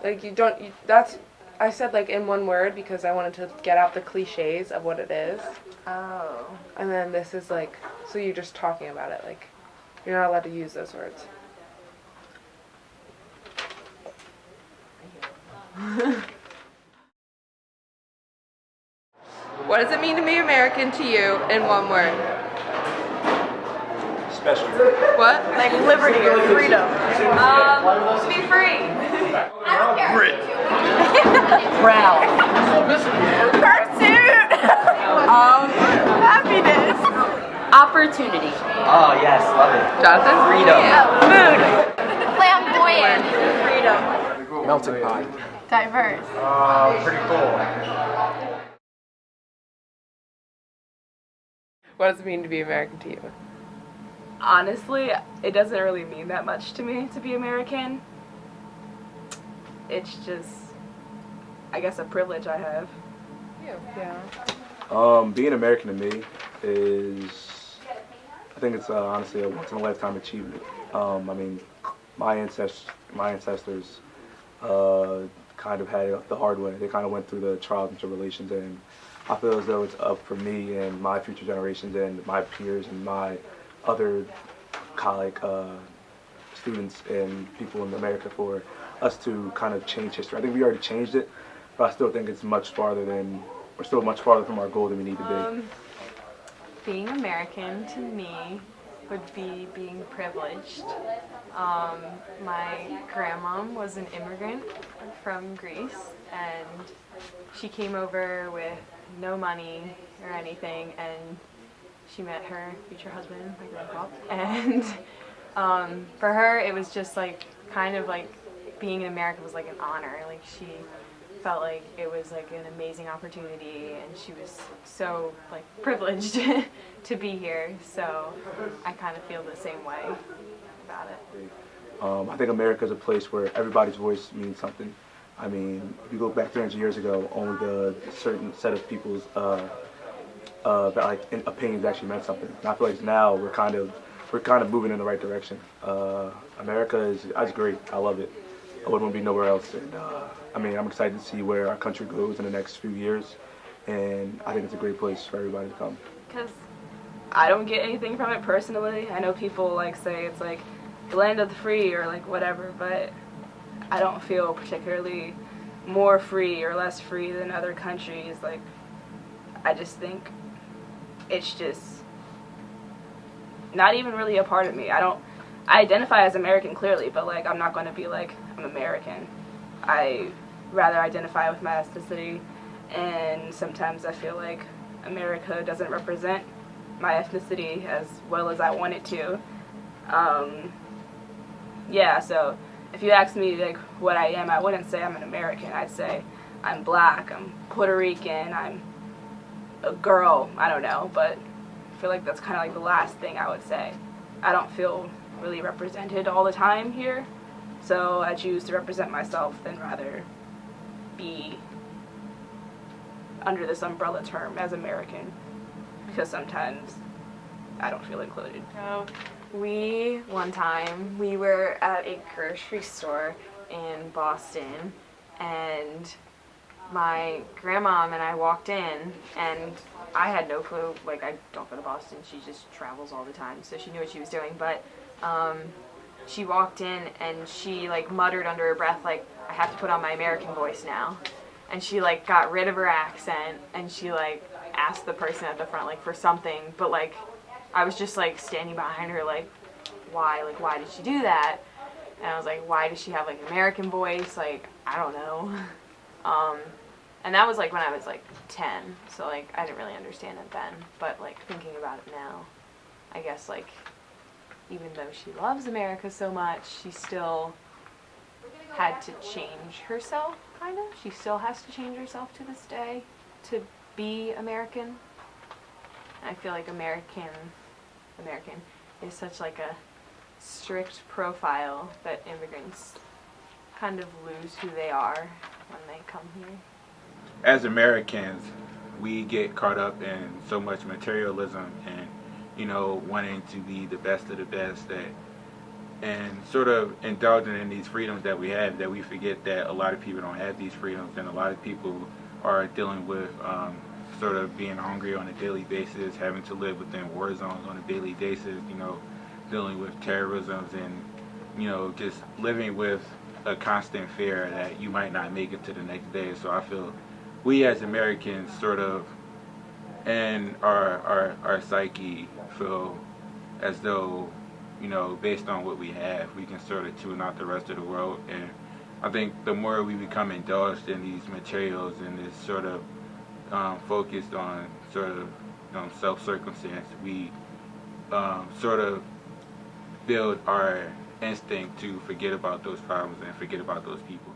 Like, you don't, that's, I said, like, in one word because I wanted to get out the cliches of what it is. Oh. And then this is, like, so you're just talking about it. Like, you're not allowed to use those words. What does it mean to be American to you in one word? Special. What? Like liberty or freedom. To be free. Grit. Proud. Pursuit. Happiness. Opportunity. Oh yes, love it. Jonathan? Freedom. Mood. Flamboyant. Freedom. Melting pot. Diverse. Pretty cool. What does it mean to be American to you? Honestly, it doesn't really mean that much to me to be American. It's just, I guess, a privilege I have. Yeah. Being American to me is, I think it's honestly a once in a lifetime achievement. I mean, my ancestors kind of had it the hard way. They kind of went through the trials and tribulations, and I feel as though it's up for me and my future generations and my peers and my other colleague students and people in America for us to kind of change history. I think we already changed it, but I still think it's much farther than, we're still much farther from our goal than we need to be. Being American to me would be being privileged. My grandma was an immigrant from Greece, and she came over with no money or anything, and she met her future husband, my grandpa, and for her it was just like kind of like being in America was like an honor. Like, she felt like it was like an amazing opportunity, and she was so like privileged to be here. So I kind of feel the same way about it. I think America is a place where everybody's voice means something. I mean, if you go back 300 years ago, only the certain set of people's opinions actually meant something. And I feel like now we're kind of moving in the right direction. America is great. I love it. I wouldn't want to be nowhere else. And I mean, I'm excited to see where our country goes in the next few years, and I think it's a great place for everybody to come. Because I don't get anything from it personally. I know people like say it's like the land of the free or like whatever, but I don't feel particularly more free or less free than other countries. Like, I just think it's just not even really a part of me. I identify as American clearly, but like I'm not going to be like I'm American. I rather identify with my ethnicity, and sometimes I feel like America doesn't represent my ethnicity as well as I want it to. Yeah, so if you ask me like what I am, I wouldn't say I'm an American. I'd say I'm black, I'm Puerto Rican, I'm a girl, I don't know, but I feel like that's kind of like the last thing I would say. I don't feel really represented all the time here, so I choose to represent myself than rather be under this umbrella term as American, because sometimes I don't feel included. So one time we were at a grocery store in Boston, and my grandmom and I walked in, and I had no clue. Like, I don't go to Boston. She just travels all the time, so she knew what she was doing. But she walked in, and she like muttered under her breath, like, I have to put on my American voice now. And she like got rid of her accent, and she like asked the person at the front like for something, but like I was just like standing behind her like, why? Like, why did she do that? And I was like, why does she have like an American voice? Like, I don't know. And that was like when I was like 10, so like I didn't really understand it then. But like thinking about it now, I guess like even though she loves America so much, she still had to change herself, kind of. She still has to change herself to this day to be American. And I feel like American is such like a strict profile that immigrants kind of lose who they are when they come here. As Americans, we get caught up in so much materialism and, you know, wanting to be the best of the best that and sort of indulging in these freedoms that we have, that we forget that a lot of people don't have these freedoms, and a lot of people are dealing with sort of being hungry on a daily basis, having to live within war zones on a daily basis, you know, dealing with terrorism and, you know, just living with a constant fear that you might not make it to the next day. So I feel we as Americans sort of, in our psyche, feel as though, you know, based on what we have, we can sort of tune out the rest of the world. And I think the more we become indulged in these materials and this sort of focused on sort of self-circumstance, we sort of build our instinct to forget about those problems and forget about those people.